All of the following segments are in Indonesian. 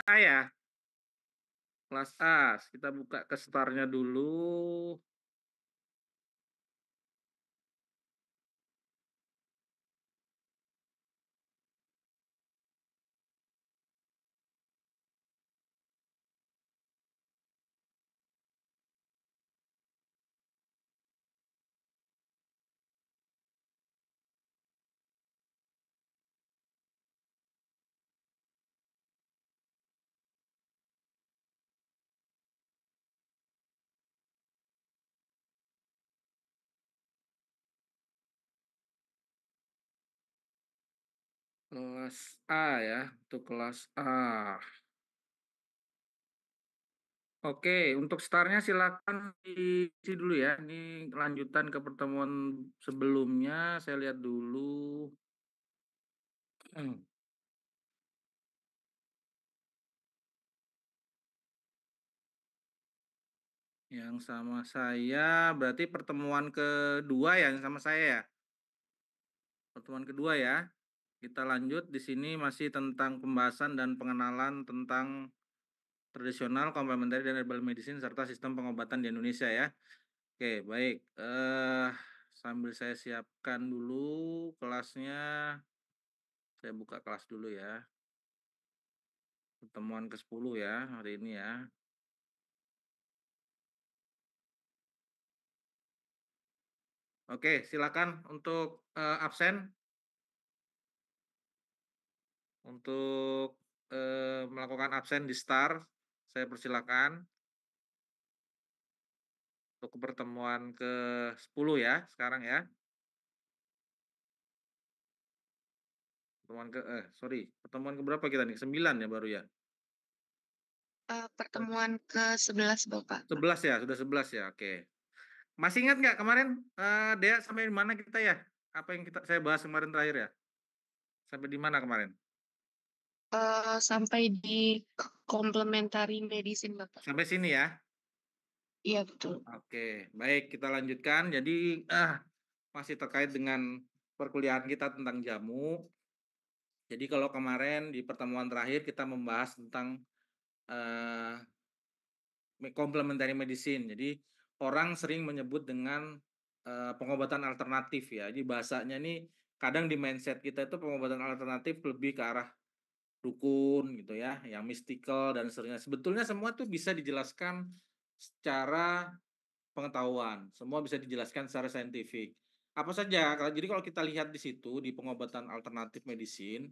A ya? Kelas A, kita buka ke startnya dulu. Kelas A ya, untuk kelas A. Oke, untuk startnya silakan diisi dulu ya. Ini lanjutan ke pertemuan sebelumnya. Saya lihat dulu. Yang sama saya berarti pertemuan kedua ya yang sama saya ya. Pertemuan kedua ya. Kita lanjut di sini masih tentang pembahasan dan pengenalan tentang tradisional, komplementari dan herbal medicine serta sistem pengobatan di Indonesia ya. Oke, baik. Sambil saya siapkan dulu kelasnya. Saya buka kelas dulu ya. Pertemuan ke-10 ya hari ini ya. Oke, silakan untuk absen untuk melakukan absen di start. Saya persilakan untuk pertemuan ke-10 ya sekarang ya. Pertemuan ke berapa kita nih? 9 ya baru ya? Pertemuan ke-11 Bapak. 11 ya, sudah 11 ya. Oke. Masih ingat nggak kemarin Dea sampai di mana kita ya? Apa yang saya bahas kemarin terakhir ya? Sampai di mana kemarin? Sampai di complementary medicine Bapak. Sampai sini ya. Iya betul. Oke, baik kita lanjutkan. Jadi masih terkait dengan perkuliahan kita tentang jamu. Jadi kalau kemarin di pertemuan terakhir kita membahas tentang eh, complementary medicine. Jadi orang sering menyebut dengan pengobatan alternatif ya. Jadi bahasanya ini kadang di mindset kita itu pengobatan alternatif lebih ke arah dukun gitu ya, yang mystical dan seterusnya. Sebetulnya semua tuh bisa dijelaskan secara pengetahuan, semua bisa dijelaskan secara saintifik. Apa saja? Jadi kalau kita lihat di situ di pengobatan alternatif medicine,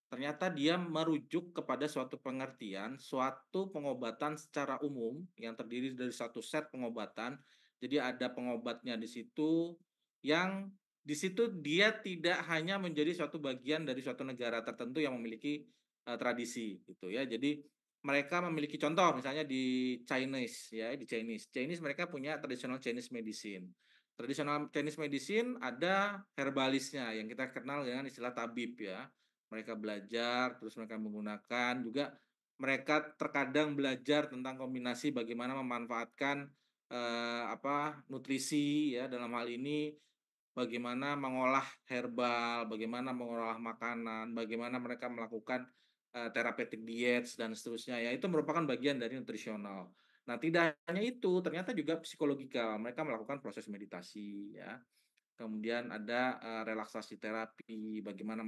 ternyata dia merujuk kepada suatu pengertian, suatu pengobatan secara umum yang terdiri dari satu set pengobatan. Jadi ada pengobatnya di situ yang di situ dia tidak hanya menjadi suatu bagian dari suatu negara tertentu yang memiliki tradisi gitu ya. Jadi mereka memiliki contoh misalnya di Chinese ya, di Chinese mereka punya traditional Chinese medicine. Tradisional Chinese medicine ada herbalisnya yang kita kenal dengan istilah tabib ya. Mereka belajar, terus mereka menggunakan juga mereka terkadang belajar tentang kombinasi bagaimana memanfaatkan nutrisi ya dalam hal ini bagaimana mengolah herbal, bagaimana mengolah makanan, bagaimana mereka melakukan therapeutic diets dan seterusnya ya itu merupakan bagian dari nutrisional. Nah, tidak hanya itu, ternyata juga psikologikal. Mereka melakukan proses meditasi ya. Kemudian ada relaksasi terapi, bagaimana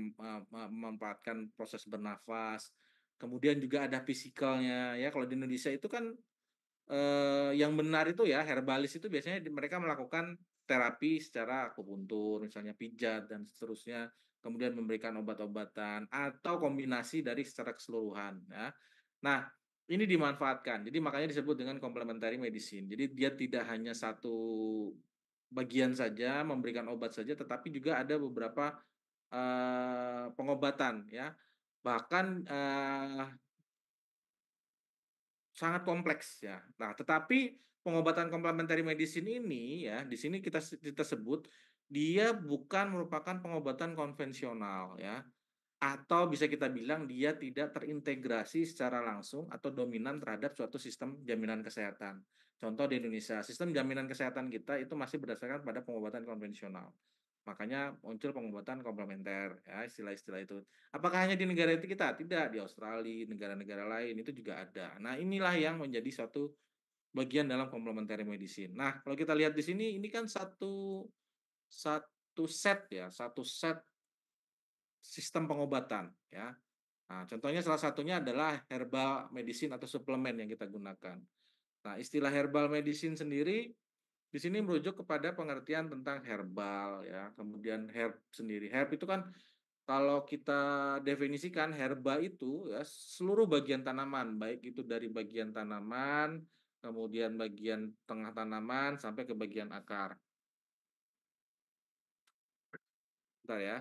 memanfaatkan proses bernafas. Kemudian juga ada fisikalnya ya. Kalau di Indonesia itu kan yang benar itu ya herbalis itu biasanya mereka melakukan terapi secara akupuntur, misalnya pijat dan seterusnya, kemudian memberikan obat-obatan atau kombinasi dari secara keseluruhan ya. Nah, ini dimanfaatkan. Jadi makanya disebut dengan complementary medicine. Jadi dia tidak hanya satu bagian saja memberikan obat saja, tetapi juga ada beberapa pengobatan ya. Bahkan sangat kompleks ya. Nah, tetapi pengobatan complementary medicine ini ya, di sini kita sebut dia bukan merupakan pengobatan konvensional ya, atau bisa kita bilang dia tidak terintegrasi secara langsung atau dominan terhadap suatu sistem jaminan kesehatan. Contoh di Indonesia, sistem jaminan kesehatan kita itu masih berdasarkan pada pengobatan konvensional. Makanya muncul pengobatan komplementer, ya istilah-istilah itu. Apakah hanya di negara itu kita? Tidak, di Australia, negara-negara lain itu juga ada. Nah, inilah yang menjadi suatu bagian dalam complementary medicine. Nah, kalau kita lihat di sini, ini kan satu satu set ya, satu set sistem pengobatan ya. Nah, contohnya salah satunya adalah herbal medicine atau suplemen yang kita gunakan. Nah, istilah herbal medicine sendiri di sini merujuk kepada pengertian tentang herbal ya, kemudian herb sendiri. Herb itu kan kalau kita definisikan herba itu ya seluruh bagian tanaman, baik itu dari bagian tanaman, kemudian bagian tengah tanaman sampai ke bagian akar. Bentar ya.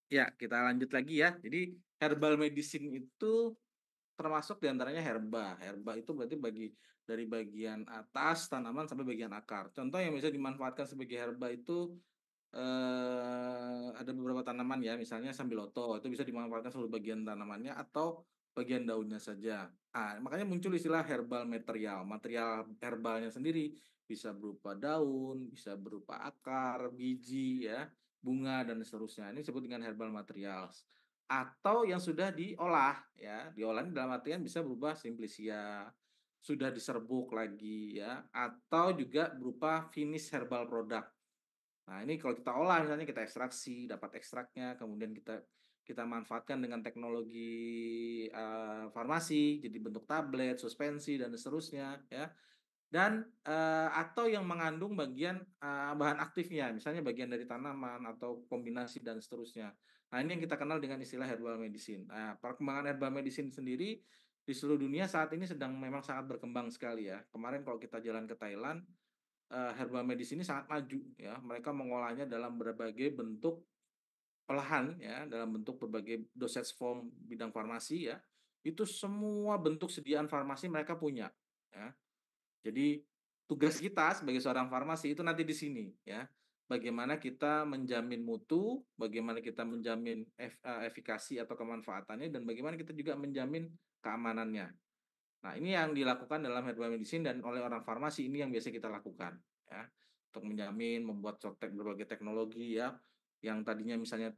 Ya, kita lanjut lagi ya. Jadi herbal medicine itu termasuk diantaranya herba. Herba itu berarti dari bagian atas tanaman sampai bagian akar. Contoh yang bisa dimanfaatkan sebagai herba itu ada beberapa tanaman ya, misalnya sambiloto, itu bisa dimanfaatkan seluruh bagian tanamannya atau bagian daunnya saja. Makanya muncul istilah herbal material. Material herbalnya sendiri bisa berupa daun, bisa berupa akar, biji ya, bunga dan seterusnya. Ini disebut dengan herbal materials. Atau yang sudah diolah ya, diolah ini dalam artian bisa berubah simplicia, sudah diserbuk lagi ya, atau juga berupa finish herbal product. Nah, ini kalau kita olah misalnya kita ekstraksi, dapat ekstraknya, kemudian kita manfaatkan dengan teknologi farmasi, jadi bentuk tablet, suspensi dan seterusnya ya. Dan atau yang mengandung bagian bahan aktifnya, misalnya bagian dari tanaman atau kombinasi dan seterusnya. Nah, ini yang kita kenal dengan istilah herbal medicine. Nah, perkembangan herbal medicine sendiri di seluruh dunia saat ini sedang memang sangat berkembang sekali ya. Kemarin kalau kita jalan ke Thailand, herbal medicine ini sangat maju ya. Mereka mengolahnya dalam berbagai bentuk olahan ya, dalam bentuk berbagai dosage form bidang farmasi ya. Itu semua bentuk sediaan farmasi mereka punya ya. Jadi tugas kita sebagai seorang farmasi itu nanti di sini ya. Bagaimana kita menjamin mutu, bagaimana kita menjamin efikasi atau kemanfaatannya dan bagaimana kita juga menjamin keamanannya. Nah, ini yang dilakukan dalam herbal medicine dan oleh orang farmasi ini yang biasa kita lakukan ya. Untuk menjamin membuat berbagai teknologi ya yang tadinya misalnya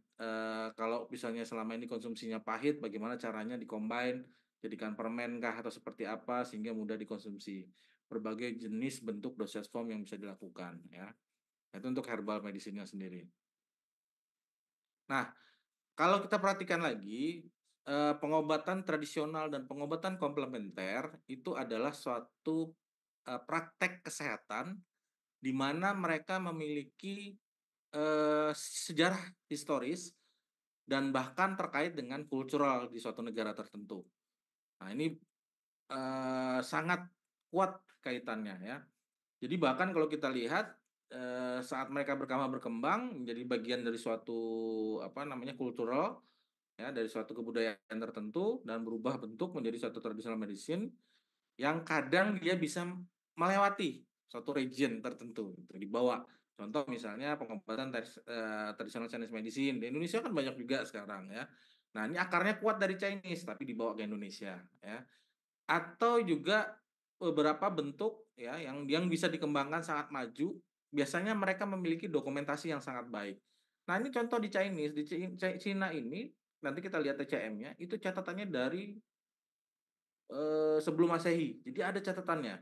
kalau misalnya selama ini konsumsinya pahit bagaimana caranya dikombin jadikan permen kah atau seperti apa sehingga mudah dikonsumsi. Berbagai jenis bentuk dosage form yang bisa dilakukan ya. Itu untuk herbal medicine-nya sendiri. Nah, kalau kita perhatikan lagi, pengobatan tradisional dan pengobatan komplementer itu adalah suatu, praktek kesehatan di mana mereka memiliki, sejarah historis dan bahkan terkait dengan kultural di suatu negara tertentu. Nah ini, sangat kuat kaitannya ya. Jadi bahkan kalau kita lihat, saat mereka berkembang menjadi bagian dari suatu, apa namanya, kultural ya dari suatu kebudayaan tertentu dan berubah bentuk menjadi suatu traditional medicine yang kadang dia bisa melewati suatu region tertentu gitu, dibawa. Contoh misalnya pengobatan traditional Chinese medicine di Indonesia kan banyak juga sekarang ya. Nah ini akarnya kuat dari Chinese tapi dibawa ke Indonesia ya. Atau juga beberapa bentuk ya yang bisa dikembangkan sangat maju. Biasanya mereka memiliki dokumentasi yang sangat baik. Nah ini contoh di Chinese, di Cina ini nanti kita lihat TCM-nya, itu catatannya dari sebelum Masehi. Jadi ada catatannya.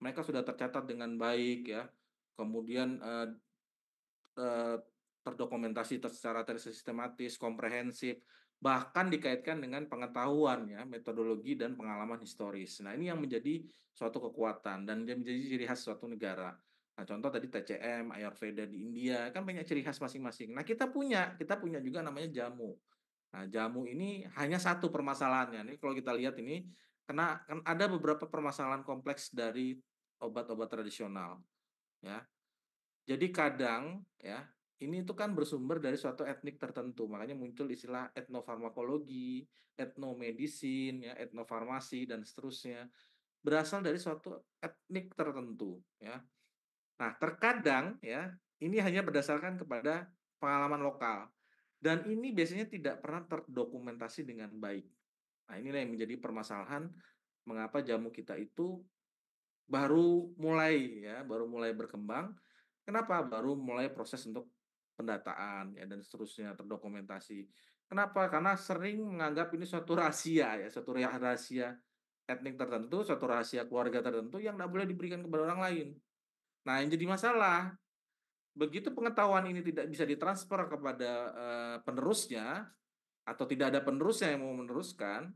mereka sudah tercatat dengan baik ya, kemudian, eee, terdokumentasi secara tersistematis, komprehensif, bahkan dikaitkan dengan pengetahuan ya, metodologi dan pengalaman historis. Nah, ini yang menjadi suatu kekuatan dan dia menjadi ciri khas suatu negara. Nah, contoh tadi TCM, Ayurveda di India, kan banyak ciri khas masing-masing. Nah, kita punya juga namanya jamu. Nah, jamu ini hanya satu permasalahannya. Nih kalau kita lihat ini, kan ada beberapa permasalahan kompleks dari obat-obat tradisional, ya. Jadi kadang ya, ini itu kan bersumber dari suatu etnik tertentu, makanya muncul istilah etnofarmakologi, etnomedicine, ya, etnofarmasi dan seterusnya. Berasal dari suatu etnik tertentu, ya. Nah, terkadang ya, ini hanya berdasarkan kepada pengalaman lokal dan ini biasanya tidak pernah terdokumentasi dengan baik. Nah, inilah yang menjadi permasalahan mengapa jamu kita itu baru mulai berkembang. Kenapa? Baru mulai proses untuk pendataan ya dan seterusnya, terdokumentasi. Kenapa? Karena sering menganggap ini suatu rahasia ya, suatu rahasia etnik tertentu, suatu rahasia keluarga tertentu yang tidak boleh diberikan kepada orang lain. Nah, yang jadi masalah, begitu pengetahuan ini tidak bisa ditransfer kepada, penerusnya atau tidak ada penerusnya yang mau meneruskan,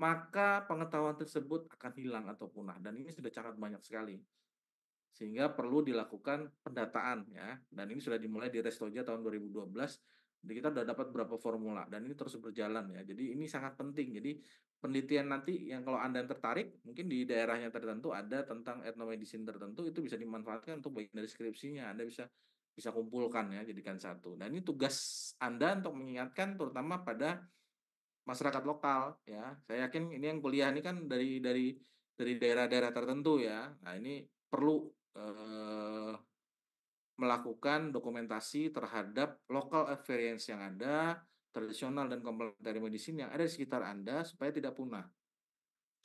maka pengetahuan tersebut akan hilang atau punah dan ini sudah sangat banyak sekali. Sehingga perlu dilakukan pendataan ya, dan ini sudah dimulai di Restoja tahun 2012. Jadi kita sudah dapat beberapa formula dan ini terus berjalan ya. Jadi ini sangat penting. Jadi penelitian nanti yang kalau Anda yang tertarik, mungkin di daerahnya tertentu ada tentang etnomedicine tertentu, itu bisa dimanfaatkan untuk bagian dari skripsinya. Anda bisa bisa kumpulkan ya, jadikan satu. Nah, ini tugas Anda untuk mengingatkan terutama pada masyarakat lokal ya. Saya yakin ini yang kuliah ini kan dari daerah-daerah tertentu ya. Nah, ini perlu, melakukan dokumentasi terhadap local experience yang ada, tradisional dan complementary medicine yang ada di sekitar Anda supaya tidak punah,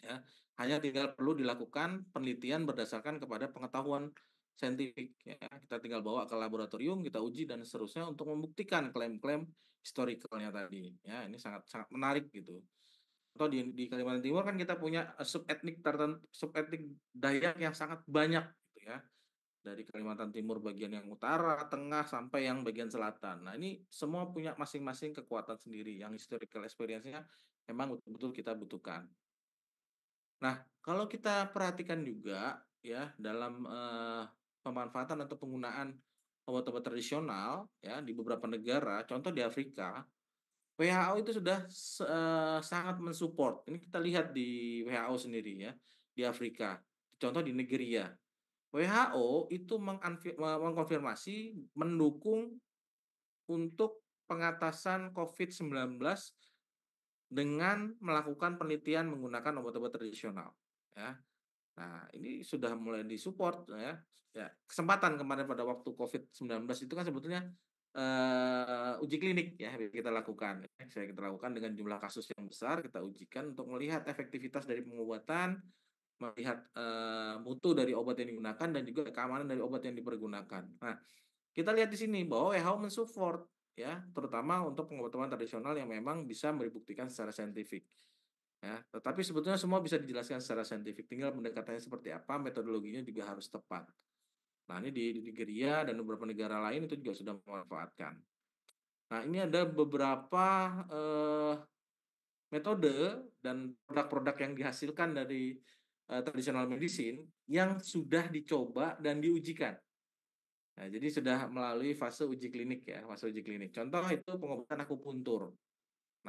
ya. Hanya tinggal perlu dilakukan penelitian berdasarkan kepada pengetahuan saintifik, ya. Kita tinggal bawa ke laboratorium, kita uji dan seterusnya untuk membuktikan klaim-klaim historicalnya tadi, ya. Ini sangat sangat menarik gitu. Atau di Kalimantan Timur kan kita punya, subetnik Dayak yang sangat banyak gitu ya. Dari Kalimantan Timur bagian yang utara, tengah, sampai yang bagian selatan. Nah, ini semua punya masing-masing kekuatan sendiri yang historical experience-nya memang betul-betul kita butuhkan. Nah, kalau kita perhatikan juga ya dalam, pemanfaatan atau penggunaan obat-obat tradisional ya di beberapa negara, contoh di Afrika, WHO itu sudah sangat mensupport. Ini kita lihat di WHO sendiri ya, di Afrika. Contoh di Nigeria. WHO itu mengkonfirmasi mendukung untuk pengatasan COVID-19 dengan melakukan penelitian menggunakan obat-obat tradisional, ya. Nah, ini sudah mulai disupport ya. Ya, kesempatan kemarin pada waktu COVID-19 itu kan sebetulnya, uji klinik ya kita lakukan. Kita lakukan dengan jumlah kasus yang besar, kita ujikan untuk melihat efektivitas dari pengobatan, melihat, mutu dari obat yang digunakan dan juga keamanan dari obat yang dipergunakan. Nah, kita lihat di sini bahwa WHO mensupport ya, terutama untuk pengobatan tradisional yang memang bisa dibuktikan secara saintifik, ya. Tetapi sebetulnya semua bisa dijelaskan secara saintifik, tinggal pendekatannya seperti apa, metodologinya juga harus tepat. Nah, ini di Nigeria dan beberapa negara lain itu juga sudah memanfaatkan. Nah, ini ada beberapa, metode dan produk-produk yang dihasilkan dari, traditional medicine yang sudah dicoba dan diujikan. Nah, jadi sudah melalui fase uji klinik ya, fase uji klinik. Contoh itu pengobatan akupuntur.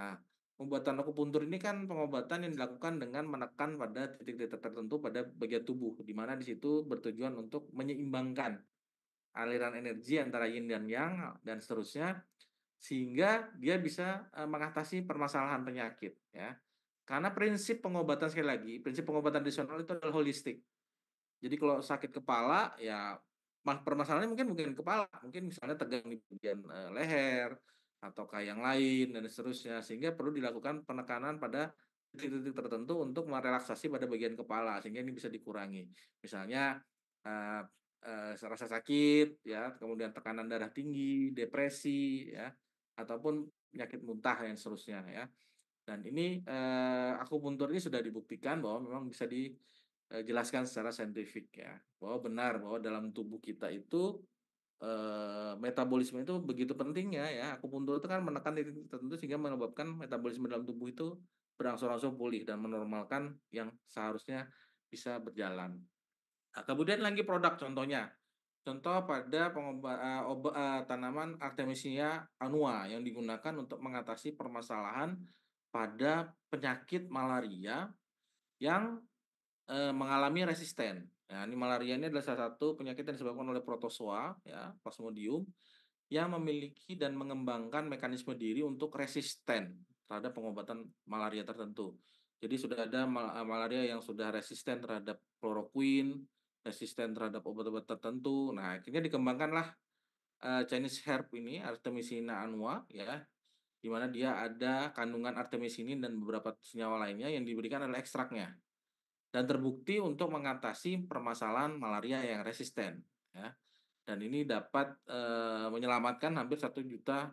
Nah, pengobatan akupuntur ini kan pengobatan yang dilakukan dengan menekan pada titik-titik tertentu pada bagian tubuh, di mana di situ bertujuan untuk menyeimbangkan aliran energi antara yin dan yang dan seterusnya, sehingga dia bisa, mengatasi permasalahan penyakit ya. Karena prinsip pengobatan sekali lagi, prinsip pengobatan tradisional itu adalah holistik. Jadi kalau sakit kepala ya permasalahannya mungkin bukan kepala, mungkin misalnya tegang di bagian, leher ataukah yang lain dan seterusnya, sehingga perlu dilakukan penekanan pada titik-titik tertentu untuk merelaksasi pada bagian kepala sehingga ini bisa dikurangi. Misalnya, eee rasa sakit ya, kemudian tekanan darah tinggi, depresi ya, ataupun penyakit muntah dan seterusnya ya. Dan ini, akupuntur ini sudah dibuktikan bahwa memang bisa jelaskan secara saintifik ya, bahwa benar bahwa dalam tubuh kita itu, metabolisme itu begitu pentingnya ya. Akupuntur itu kan menekan titik tertentu sehingga menyebabkan metabolisme dalam tubuh itu berangsur-angsur pulih dan menormalkan yang seharusnya bisa berjalan. Nah, kemudian lagi produk contohnya. Contoh pada tanaman Artemisia annua yang digunakan untuk mengatasi permasalahan pada penyakit malaria yang, mengalami resisten. Nah, ini malaria ini adalah salah satu penyakit yang disebabkan oleh protozoa ya, Plasmodium, yang memiliki dan mengembangkan mekanisme diri untuk resisten terhadap pengobatan malaria tertentu. Jadi sudah ada malaria yang sudah resisten terhadap kloroquine, resisten terhadap obat-obat tertentu. Nah, akhirnya dikembangkanlah, Chinese herb ini, Artemisina annua ya, di mana dia ada kandungan artemisinin dan beberapa senyawa lainnya yang diberikan adalah ekstraknya. Dan terbukti untuk mengatasi permasalahan malaria yang resisten, ya. Dan ini dapat, menyelamatkan hampir 1 juta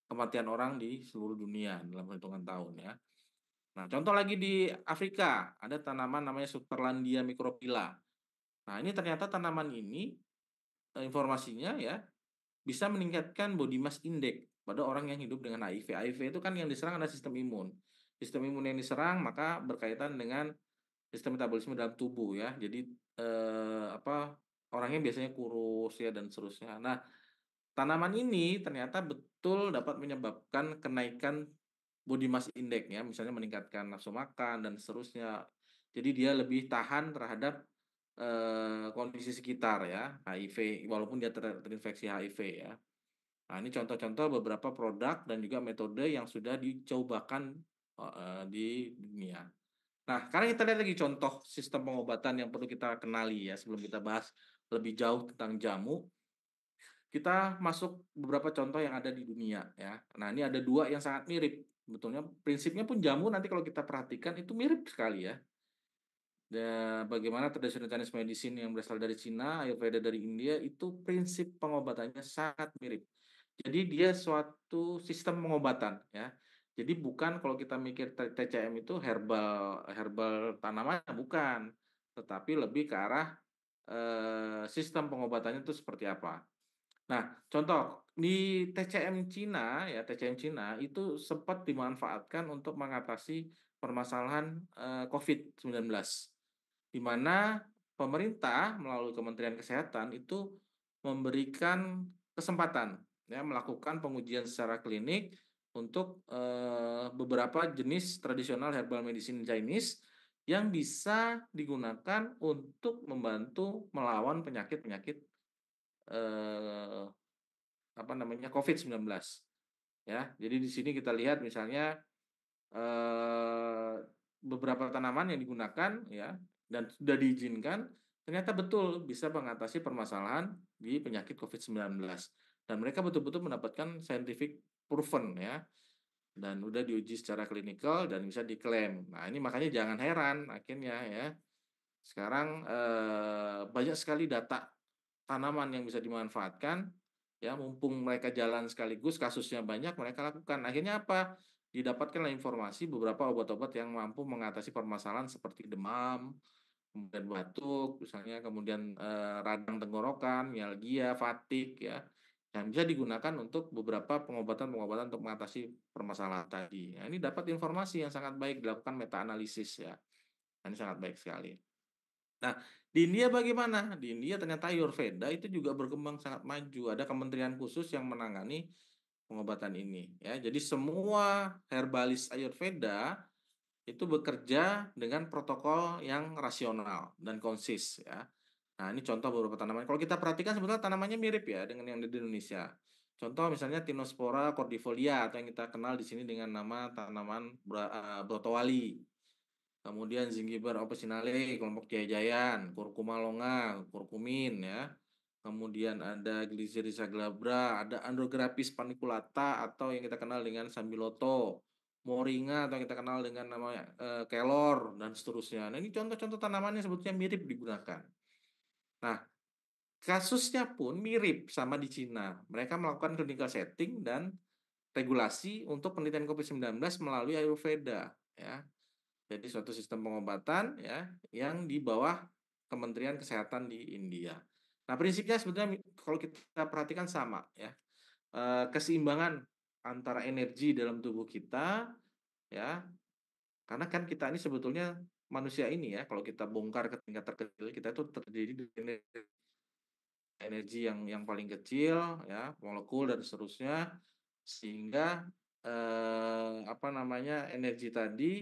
kematian orang di seluruh dunia dalam hitungan tahun, ya. Nah, contoh lagi di Afrika, ada tanaman namanya Sutherlandia microphylla. Nah, ini ternyata tanaman ini, informasinya ya, bisa meningkatkan body mass index pada orang yang hidup dengan HIV. HIV itu kan yang diserang adalah sistem imun. Sistem imun yang diserang maka berkaitan dengan sistem metabolisme dalam tubuh ya. Jadi, orangnya biasanya kurus ya dan seterusnya. Nah, tanaman ini ternyata betul dapat menyebabkan kenaikan body mass index ya, misalnya meningkatkan nafsu makan dan seterusnya. Jadi dia lebih tahan terhadap, kondisi sekitar ya, HIV walaupun dia terinfeksi HIV ya. Nah, ini contoh-contoh beberapa produk dan juga metode yang sudah dicobakan, di dunia. Nah, sekarang kita lihat lagi contoh sistem pengobatan yang perlu kita kenali ya, sebelum kita bahas lebih jauh tentang jamu, kita masuk beberapa contoh yang ada di dunia ya. Nah, ini ada 2 yang sangat mirip, sebetulnya prinsipnya pun jamu nanti kalau kita perhatikan itu mirip sekali ya. Bagaimana traditional Chinese medicine yang berasal dari Cina, Ayurveda dari India, itu prinsip pengobatannya sangat mirip. Jadi dia suatu sistem pengobatan ya. Jadi bukan kalau kita mikir TCM itu herbal herbal tanaman bukan, tetapi lebih ke arah, sistem pengobatannya itu seperti apa. Nah, contoh di TCM Cina itu sempat dimanfaatkan untuk mengatasi permasalahan, COVID-19, di mana pemerintah melalui Kementerian Kesehatan itu memberikan kesempatan ya melakukan pengujian secara klinik untuk, beberapa jenis tradisional herbal medicine Chinese yang bisa digunakan untuk membantu melawan penyakit-penyakit, eee, COVID-19 ya. Jadi di sini kita lihat misalnya, eee, beberapa tanaman yang digunakan ya, dan sudah diizinkan, ternyata betul bisa mengatasi permasalahan di penyakit COVID-19. Dan mereka betul-betul mendapatkan scientific proven ya, dan udah diuji secara klinikal dan bisa diklaim. Nah, ini makanya jangan heran akhirnya ya, sekarang, banyak sekali data tanaman yang bisa dimanfaatkan, ya mumpung mereka jalan sekaligus, kasusnya banyak, mereka lakukan. Akhirnya apa? Didapatkanlah informasi beberapa obat-obat yang mampu mengatasi permasalahan seperti demam, kemudian batuk, misalnya, kemudian, radang tenggorokan, mialgia, fatigue, ya, yang bisa digunakan untuk beberapa pengobatan-pengobatan untuk mengatasi permasalahan tadi. Nah, ini dapat informasi yang sangat baik, dilakukan meta analisis ya. Nah, ini sangat baik sekali. Nah, di India bagaimana? Di India ternyata Ayurveda itu juga berkembang sangat maju. Ada kementerian khusus yang menangani pengobatan ini, ya. Jadi semua herbalis Ayurveda itu bekerja dengan protokol yang rasional dan konsis, ya. Nah, ini contoh beberapa tanaman. Kalau kita perhatikan sebetulnya tanamannya mirip ya dengan yang ada di Indonesia. Contoh misalnya Tinospora cordifolia atau yang kita kenal di sini dengan nama tanaman brotowali. Kemudian Zingiber officinale, kelompok Jaya-Jayan, Curcuma longa, curcumin ya. Kemudian ada Glycyrrhiza glabra, ada Andrographis paniculata atau yang kita kenal dengan Sambiloto, Moringa atau yang kita kenal dengan nama kelor dan seterusnya. Nah, ini contoh-contoh tanaman yang sebetulnya mirip digunakan. Nah, kasusnya pun mirip sama di Cina. Mereka melakukan clinical setting dan regulasi untuk penelitian COVID-19 melalui Ayurveda ya. Jadi suatu sistem pengobatan ya, yang di bawah Kementerian Kesehatan di India. Nah, prinsipnya sebetulnya kalau kita perhatikan sama ya, keseimbangan antara energi dalam tubuh kita ya, karena kan kita ini sebetulnya manusia ini ya, kalau kita bongkar ke tingkat terkecil, kita itu terdiri dari energi yang paling kecil ya, molekul dan seterusnya, sehingga, apa namanya, energi tadi